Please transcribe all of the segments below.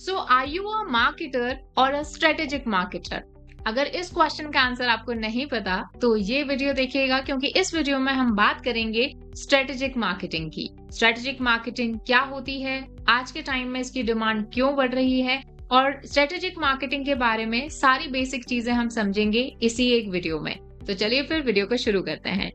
So are you a marketer और a strategic marketer? अगर इस क्वेश्चन का आंसर आपको नहीं पता तो ये वीडियो देखिएगा, क्योंकि इस वीडियो में हम बात करेंगे स्ट्रेटेजिक मार्केटिंग की। स्ट्रेटेजिक मार्केटिंग क्या होती है, आज के टाइम में इसकी डिमांड क्यों बढ़ रही है, और स्ट्रेटेजिक मार्केटिंग के बारे में सारी बेसिक चीजें हम समझेंगे इसी एक वीडियो में। तो चलिए फिर वीडियो को शुरू करते हैं।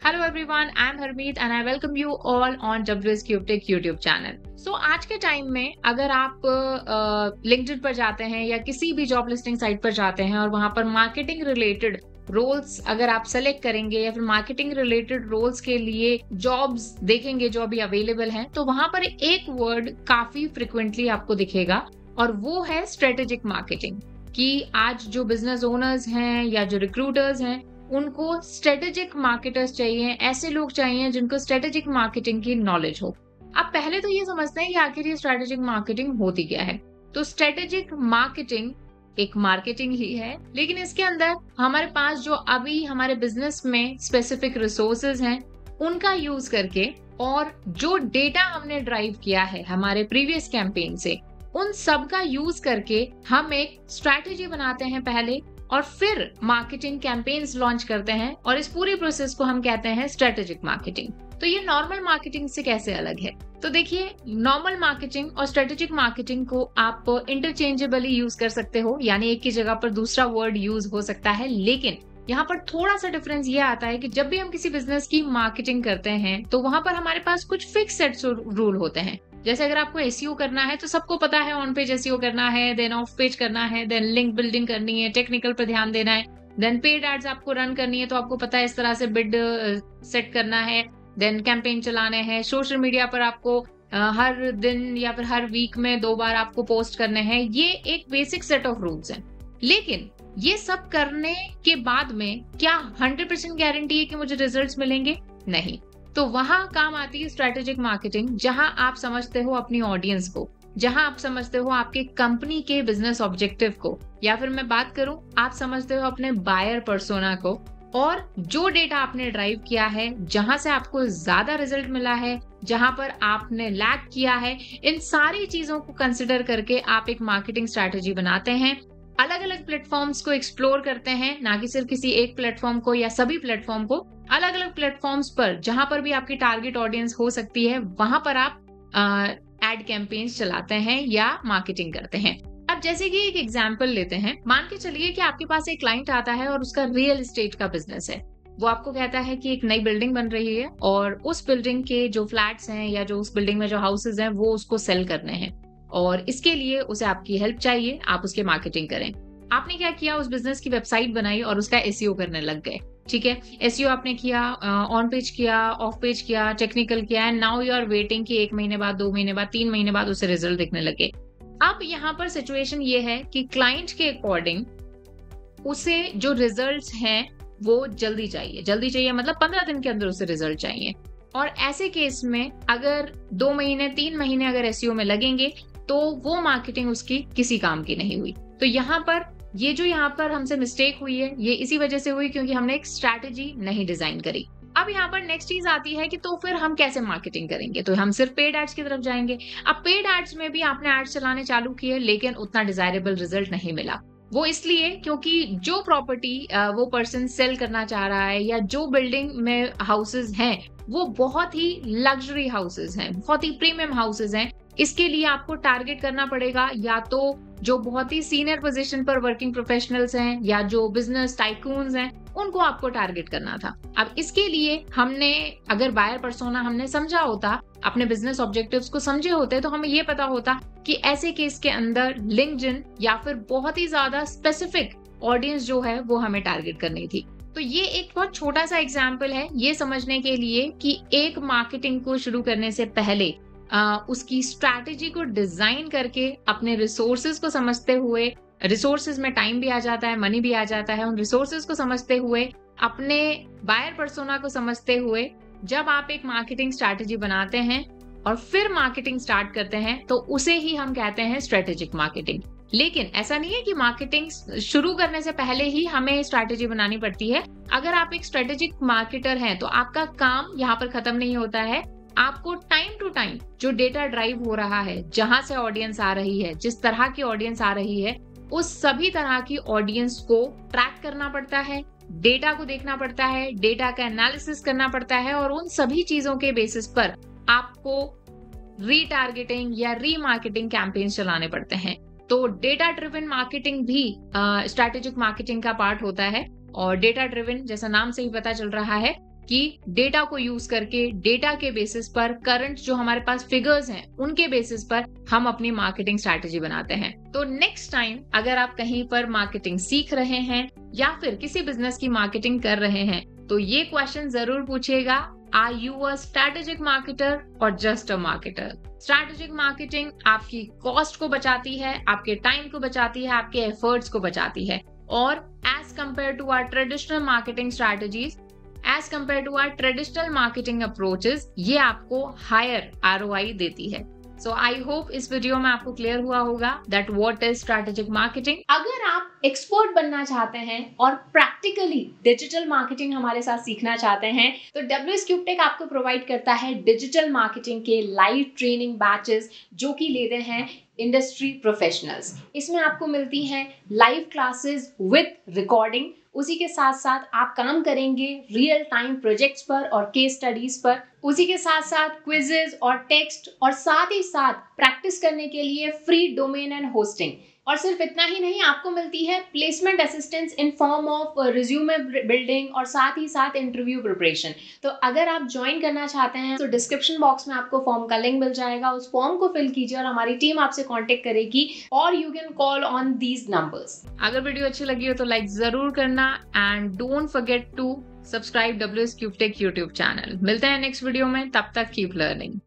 Hello everyone, I'm Harmeet and I welcome you all on WS Cube Tech YouTube channel. So आज के टाइम में अगर आप लिंक्डइन पर जाते हैं या किसी भी जॉब लिस्टिंग साइट पर जाते हैं और वहां पर मार्केटिंग रिलेटेड रोल्स अगर आप सेलेक्ट करेंगे या फिर मार्केटिंग रिलेटेड रोल्स के लिए जॉब्स देखेंगे जो अभी अवेलेबल हैं, तो वहां पर एक वर्ड काफी फ्रिक्वेंटली आपको दिखेगा और वो है स्ट्रेटेजिक मार्केटिंग। कि आज जो बिजनेस ओनर्स हैं या जो रिक्रूटर्स हैं उनको स्ट्रेटेजिक मार्केटर्स चाहिए, ऐसे लोग चाहिए जिनको स्ट्रेटेजिक मार्केटिंग की नॉलेज हो। अब पहले तो ये समझते हैं कि आखिर ये स्ट्रेटेजिक मार्केटिंग होती क्या है। तो स्ट्रेटेजिक मार्केटिंग एक मार्केटिंग ही है, लेकिन इसके अंदर हमारे पास जो अभी हमारे बिजनेस में स्पेसिफिक रिसोर्सेज हैं उनका यूज करके और जो डेटा हमने ड्राइव किया है हमारे प्रीवियस कैंपेन से, उन सब का यूज करके हम एक स्ट्रैटेजी बनाते हैं पहले और फिर मार्केटिंग कैंपेन्स लॉन्च करते हैं, और इस पूरी प्रोसेस को हम कहते हैं स्ट्रेटेजिक मार्केटिंग। तो ये नॉर्मल मार्केटिंग से कैसे अलग है? तो देखिए, नॉर्मल मार्केटिंग और स्ट्रेटेजिक मार्केटिंग को आप इंटरचेंजेबली यूज कर सकते हो, यानी एक की जगह पर दूसरा वर्ड यूज हो सकता है। लेकिन यहाँ पर थोड़ा सा डिफरेंस ये आता है कि जब भी हम किसी बिजनेस की मार्केटिंग करते हैं तो वहां पर हमारे पास कुछ फिक्स सेट्स रूल होते हैं। जैसे अगर आपको एसईओ करना है तो सबको पता है ऑन पेज एसईओ करना है, देन ऑफ पेज करना है, देन लिंक बिल्डिंग करनी है, टेक्निकल पर ध्यान देना है, देन पेड एड्स आपको रन करनी है तो आपको पता है इस तरह से बिड सेट करना है, देन कैंपेन चलाने हैं, सोशल मीडिया पर आपको हर दिन या फिर हर वीक में 2 बार आपको पोस्ट करने हैं। ये एक बेसिक सेट ऑफ रूल्स हैं। लेकिन ये सब करने के बाद में क्या 100% गारंटी है कि मुझे रिजल्ट्स मिलेंगे? नहीं। तो वहां काम आती है स्ट्रेटेजिक मार्केटिंग, जहां आप समझते हो अपनी ऑडियंस को, जहां आप समझते हो आपके कंपनी के बिजनेस ऑब्जेक्टिव को, या फिर मैं बात करूं आप समझते हो अपने बायर पर्सोना को, और जो डेटा आपने ड्राइव किया है, जहां से आपको ज्यादा रिजल्ट मिला है, जहां पर आपने लैग किया है, इन सारी चीजों को कंसिडर करके आप एक मार्केटिंग स्ट्रेटेजी बनाते हैं। अलग अलग प्लेटफॉर्म्स को एक्सप्लोर करते हैं, ना कि सिर्फ किसी एक प्लेटफॉर्म को या सभी प्लेटफॉर्म को। अलग अलग प्लेटफॉर्म्स पर जहां पर भी आपकी टारगेट ऑडियंस हो सकती है वहां पर आप एड कैंपेन्स चलाते हैं या मार्केटिंग करते हैं। अब जैसे कि एक एग्जांपल लेते हैं, मान के चलिए कि आपके पास एक क्लाइंट आता है और उसका रियल एस्टेट का बिजनेस है। वो आपको कहता है कि एक नई बिल्डिंग बन रही है और उस बिल्डिंग के जो फ्लैट्स हैं या जो उस बिल्डिंग में जो हाउसेज हैं वो उसको सेल करने हैं, और इसके लिए उसे आपकी हेल्प चाहिए, आप उसके मार्केटिंग करें। आपने क्या किया, उस बिजनेस की वेबसाइट बनाई और उसका एसईओ करने लग गए। ठीक है, एसईओ आपने किया, ऑन पेज किया, ऑफ पेज किया, टेक्निकल किया, and now you are waiting कि 1 महीने बाद, 2 महीने बाद, 3 महीने बाद उसे रिजल्ट दिखने लगे। अब यहाँ पर सिचुएशन ये है कि क्लाइंट के अकॉर्डिंग उसे जो रिजल्ट्स हैं वो जल्दी चाहिए, मतलब 15 दिन के अंदर उसे रिजल्ट चाहिए। और ऐसे केस में अगर 2 महीने 3 महीने अगर एसईओ में लगेंगे तो वो मार्केटिंग उसकी किसी काम की नहीं हुई। तो यहाँ पर यहाँ पर हमसे मिस्टेक हुई है, ये इसी वजह से हुई क्योंकि हमने एक स्ट्रैटेजी नहीं डिजाइन करी। अब यहाँ पर नेक्स्ट चीज आती है कि तो फिर हम कैसे मार्केटिंग करेंगे? तो हम सिर्फ पेड एड्स की तरफ जाएंगे। अब पेड एड्स में भी आपने एड्स चलाने चालू किए, लेकिन उतना डिजायरेबल रिजल्ट नहीं मिला। वो इसलिए क्योंकि जो प्रॉपर्टी वो पर्सन सेल करना चाह रहा है या जो बिल्डिंग में हाउसेज हैं वो बहुत ही लग्जरी हाउसेज हैं, बहुत ही प्रीमियम हाउसेज हैं। इसके लिए आपको टारगेट करना पड़ेगा या तो जो बहुत ही सीनियर पोजीशन पर वर्किंग प्रोफेशनल्स हैं या जो बिजनेस टाइकून्स हैं, उनको आपको टारगेट करना था। अब इसके लिए हमने अगर बायर पर्सोना हमने समझा होता, अपने बिजनेस ऑब्जेक्टिव्स को समझे होते, तो हमें ये पता होता कि ऐसे केस के अंदर लिंक्डइन या फिर बहुत ही ज्यादा स्पेसिफिक ऑडियंस जो है वो हमें टारगेट करनी थी। तो ये एक बहुत छोटा सा एग्जाम्पल है ये समझने के लिए कि एक मार्केटिंग को शुरू करने से पहले उसकी स्ट्रैटेजी को डिजाइन करके अपने रिसोर्सेज को समझते हुए, रिसोर्सेज में टाइम भी आ जाता है, मनी भी आ जाता है, उन रिसोर्सेज को समझते हुए, अपने बायर पर्सोना को समझते हुए जब आप एक मार्केटिंग स्ट्रैटेजी बनाते हैं और फिर मार्केटिंग स्टार्ट करते हैं तो उसे ही हम कहते हैं स्ट्रेटेजिक मार्केटिंग। लेकिन ऐसा नहीं है कि मार्केटिंग शुरू करने से पहले ही हमें स्ट्रैटेजी बनानी पड़ती है। अगर आप एक स्ट्रेटेजिक मार्केटर हैं तो आपका काम यहाँ पर खत्म नहीं होता है। आपको टाइम टू टाइम जो डेटा ड्राइव हो रहा है, जहां से ऑडियंस आ रही है, जिस तरह की ऑडियंस आ रही है, उस सभी तरह की ऑडियंस को ट्रैक करना पड़ता है, डेटा को देखना पड़ता है, डेटा का एनालिसिस करना पड़ता है और उन सभी चीजों के बेसिस पर आपको रीटारगेटिंग या रीमार्केटिंग कैंपेन चलाने पड़ते हैं। तो डेटा ड्रिवन मार्केटिंग भी स्ट्रैटेजिक मार्केटिंग का पार्ट होता है। और डेटा ड्रिवन जैसा नाम से ही पता चल रहा है कि डेटा को यूज करके, डेटा के बेसिस पर, करंट जो हमारे पास फिगर्स हैं उनके बेसिस पर हम अपनी मार्केटिंग स्ट्रैटेजी बनाते हैं। तो नेक्स्ट टाइम अगर आप कहीं पर मार्केटिंग सीख रहे हैं या फिर किसी बिजनेस की मार्केटिंग कर रहे हैं तो ये क्वेश्चन जरूर पूछिएगा, are you a strategic marketer और just a marketer? Strategic marketing आपकी कॉस्ट को बचाती है, आपके टाइम को बचाती है, आपके एफर्ट्स को बचाती है। और as compare to our traditional marketing strategies, as compare to our traditional marketing approaches, ये आपको हायर ROI देती है। सो आई होप इस वीडियो में आपको क्लियर हुआ होगा that what is strategic marketing. अगर आप एक्सपर्ट बनना चाहते हैं और प्रैक्टिकली डिजिटल मार्केटिंग हमारे साथ सीखना चाहते हैं तो WS CubeTech आपको प्रोवाइड करता है डिजिटल मार्केटिंग के लाइव ट्रेनिंग बैचेस जो कि लेते हैं इंडस्ट्री प्रोफेशनल्स। इसमें आपको मिलती हैं लाइव क्लासेस विद रिकॉर्डिंग। उसी के साथ साथ आप काम करेंगे रियल टाइम प्रोजेक्ट्स पर और केस स्टडीज पर। उसी के साथ साथ क्विजेज और टेक्स्ट और साथ ही साथ प्रैक्टिस करने के लिए फ्री डोमेन एंड होस्टिंग। और सिर्फ इतना ही नहीं, आपको मिलती है placement assistance in form of resume building और साथ ही साथ इंटरव्यू प्रिपरेशन। तो अगर आप ज्वाइन करना चाहते हैं तो डिस्क्रिप्शन बॉक्स में आपको फॉर्म का लिंक मिल जाएगा, उस फॉर्म को फिल कीजिए और हमारी टीम आपसे कांटेक्ट करेगी और you can call on these numbers. अगर वीडियो अच्छी लगी हो तो लाइक जरूर करना and don't forget to subscribe WS CubeTech YouTube channel. मिलते हैं नेक्स्ट वीडियो में, तब तक कीप लर्निंग।